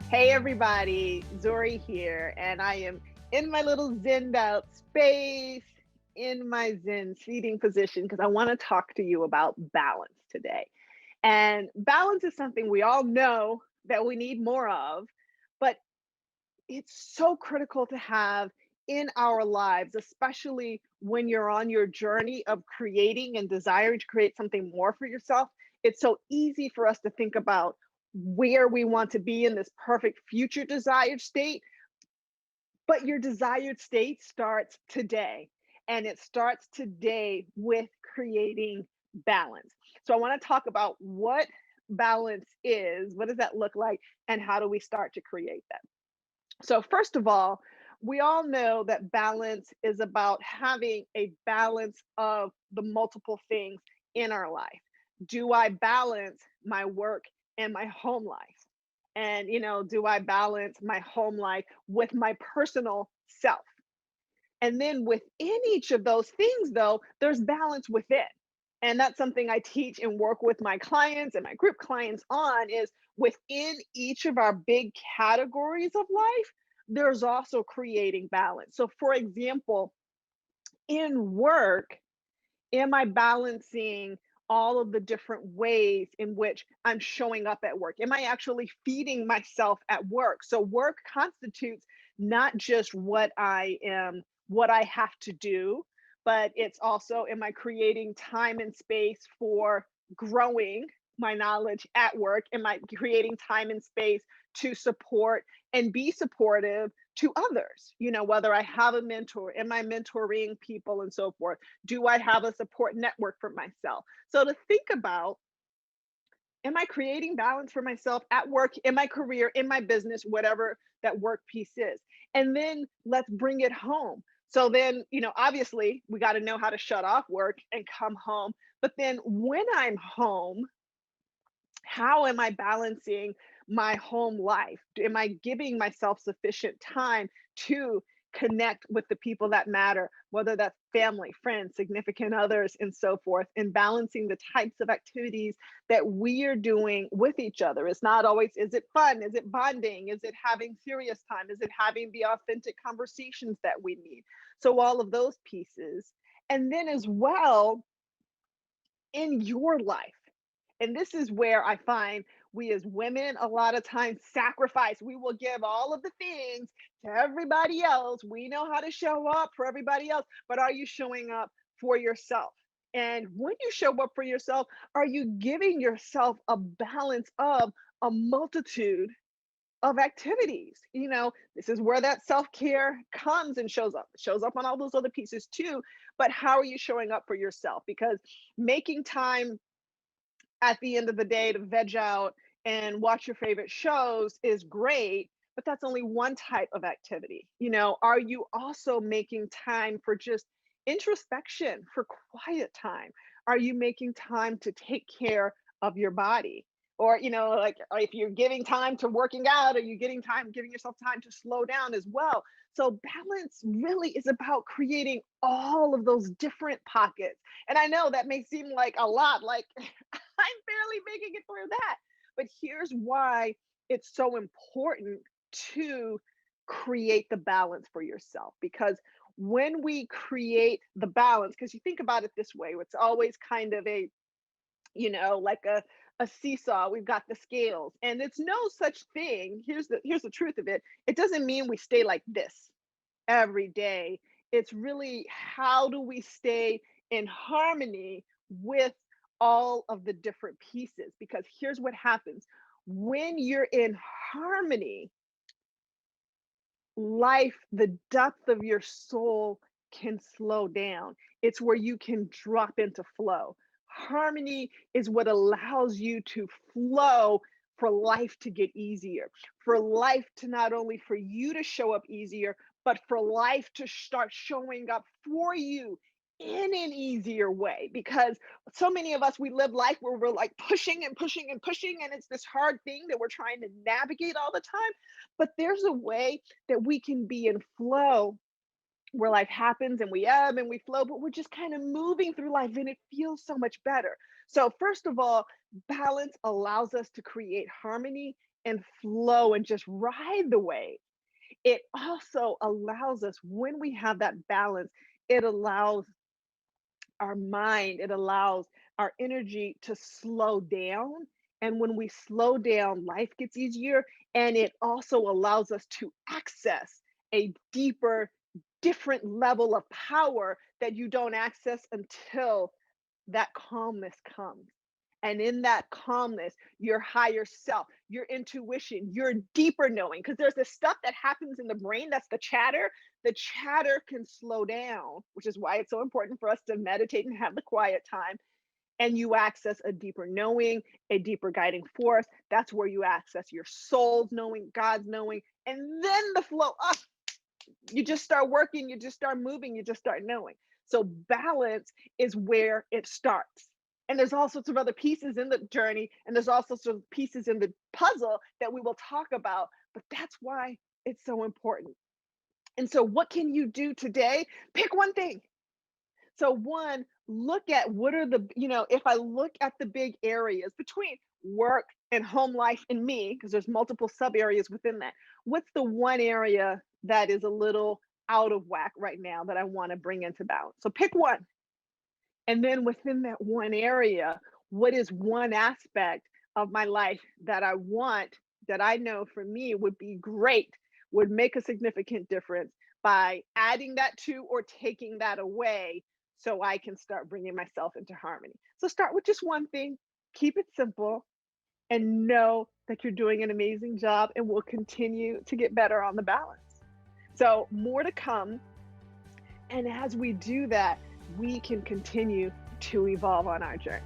Hey everybody, Zuri here, and I am in my little zenned out space in my Zen seating position because I want to talk to you about balance today. And balance is something we all know that we need more of, but it's so critical to have in our lives, especially when you're on your journey of creating and desiring to create something more for yourself. It's so easy for us to think about where we want to be in this perfect future desired state, but your desired state starts today. And it starts today with creating balance. So I want to talk about what balance is, what does that look like, and how do we start to create that? So, first of all, we all know that balance is about having a balance of the multiple things in our life. Do I balance my work and my home life? And, do I balance my home life with my personal self? And then within each of those things, though, there's balance within. And that's something I teach and work with my clients and my group clients on is within each of our big categories of life, there's also creating balance. So for example, in work, am I balancing all of the different ways in which I'm showing up at work? Am I actually feeding myself at work? So work constitutes not just what I have to do, but it's also, am I creating time and space for growing my knowledge at work? Am I creating time and space to support and be supportive to others? Whether I have a mentor, am I mentoring people and so forth? Do I have a support network for myself? So to think about, am I creating balance for myself at work, in my career, in my business, whatever that work piece is? And then let's bring it home. So then, obviously, we got to know how to shut off work and come home. But then when I'm home, how am I balancing my home life? Am I giving myself sufficient time to connect with the people that matter, whether that's family, friends, significant others, and so forth, and balancing the types of activities that we are doing with each other? It's not always, is it fun? Is it bonding? Is it having serious time? Is it having the authentic conversations that we need? So, all of those pieces. And then, as well, in your life. And this is where I find we as women a lot of times sacrifice. We will give all of the things to everybody else. We know how to show up for everybody else, but are you showing up for yourself? And when you show up for yourself, are you giving yourself a balance of a multitude of activities? This is where that self-care comes and shows up. It shows up on all those other pieces too, but how are you showing up for yourself? Because making time at the end of the day to veg out and watch your favorite shows is great, but that's only one type of activity. Are you also making time for just introspection, for quiet time? Are you making time to take care of your body? Or, like if you're giving time to working out, are you giving yourself time to slow down as well? So balance really is about creating all of those different pockets. And I know that may seem like a lot, like I'm barely making it through that. But here's why it's so important to create the balance for yourself. Because when we create the balance, because you think about it this way, it's always kind of like a seesaw. We've got the scales, and it's no such thing. Here's the truth of it. It doesn't mean we stay like this every day. It's really, how do we stay in harmony with all of the different pieces? Because here's what happens when you're in harmony, life, the depth of your soul can slow down. It's where you can drop into flow. Harmony is what allows you to flow, for life to get easier, for life to not only for you to show up easier, but for life to start showing up for you in an easier way. Because so many of us, we live life where we're like pushing and pushing and pushing, and it's this hard thing that we're trying to navigate all the time. But there's a way that we can be in flow, where life happens and we ebb and we flow, but we're just kind of moving through life and it feels so much better. So, first of all, balance allows us to create harmony and flow and just ride the wave. It also allows us, when we have that balance, it allows our mind, it allows our energy to slow down. And when we slow down, life gets easier. And it also allows us to access a deeper, different level of power that you don't access until that calmness comes. And in that calmness, your higher self, your intuition, your deeper knowing, because there's this stuff that happens in the brain that's the chatter. The chatter can slow down, which is why it's so important for us to meditate and have the quiet time. And you access a deeper knowing, a deeper guiding force. That's where you access your soul's knowing, God's knowing, and then the flow up. You just start working, you just start moving, you just start knowing. So balance is where it starts. And there's all sorts of other pieces in the journey, and there's also sorts of pieces in the puzzle that we will talk about, but that's why it's so important. And so what can you do today? Pick one thing. So one, look at what are the, if I look at the big areas between work and home life and me, because there's multiple sub areas within that. What's the one area that is a little out of whack right now that I want to bring into balance? So pick one. And then within that one area, what is one aspect of my life that I want, that I know for me would be great, would make a significant difference by adding that to or taking that away so I can start bringing myself into harmony. So start with just one thing, keep it simple, and know that you're doing an amazing job and will continue to get better on the balance. So, more to come. And as we do that, we can continue to evolve on our journey.